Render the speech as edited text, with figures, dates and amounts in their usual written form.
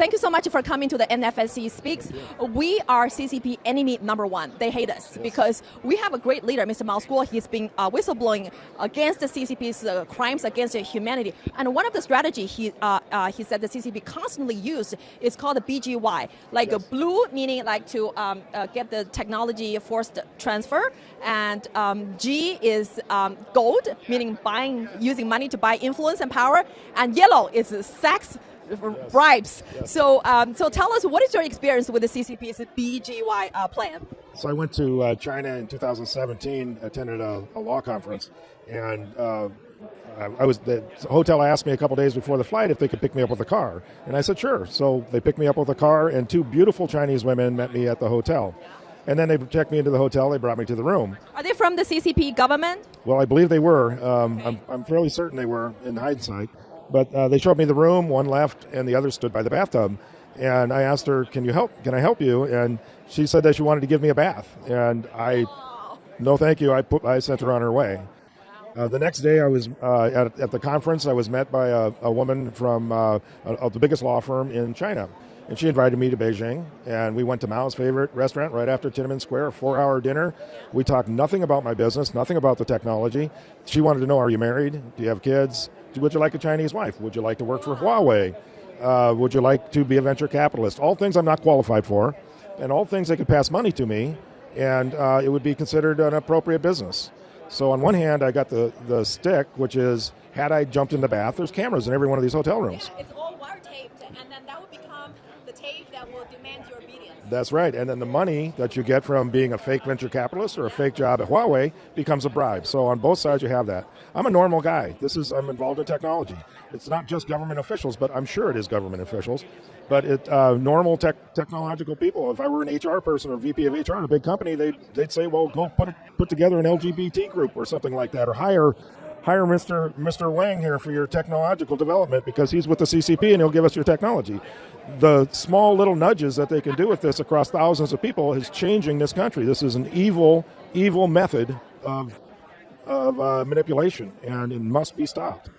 thank you so much for coming to the NFSC Speaks. We are CCP enemy number one. They hate us because we have a great leader, Mr. Mao Guo. He's been whistleblowing against the CCP's crimes against humanity. And one of the strategies he said the CCP constantly used is called the BGY. Like blue, meaning like to get the technology forced transfer. And G is gold, meaning using money to buy influence and power. And yellow is sex, bribes. Yes. So tell us, what is your experience with the CCP's BGY plan? So I went to China in 2017, attended a law conference, and the hotel asked me a couple days before the flight if they could pick me up with a car, and I said sure. So they picked me up with a car, and two beautiful Chinese women met me at the hotel. And then they checked me into the hotel. They brought me to the room. Are they from the CCP government? Well, I believe they were. I'm fairly certain they were in hindsight. But they showed me the room. One left, and the other stood by the bathtub. And I asked her, "Can I help you?" And she said that she wanted to give me a bath. And no, thank you. I sent her on her way. The next day, I was at the conference. I was met by a woman from the biggest law firm in China. And she invited me to Beijing, and we went to Mao's favorite restaurant right after Tiananmen Square, a 4-hour dinner. We talked nothing about my business, nothing about the technology. She wanted to know, are you married? Do you have kids? Would you like a Chinese wife? Would you like to work for Huawei? Would you like to be a venture capitalist? All things I'm not qualified for, and all things that could pass money to me, and it would be considered an appropriate business. So on one hand, I got the stick, which is, had I jumped in the bath, there's cameras in every one of these hotel rooms. Yeah, it's all wiretapped, and then that would become the tape that will demand your obedience. That's right, and then the money that you get from being a fake venture capitalist or a fake job at Huawei becomes a bribe. So on both sides you have that. I'm a normal guy. I'm involved in technology. It's not just government officials, but I'm sure it is government officials. But normal technological people. If I were an HR person or VP of HR in a big company, they'd say, well, go put together an LGBT group or something like that, or hire Mr. Wang here for your technological development because he's with the CCP and he'll give us your technology. The small little nudges that they can do with this across thousands of people is changing this country. This is an evil method of manipulation, and it must be stopped.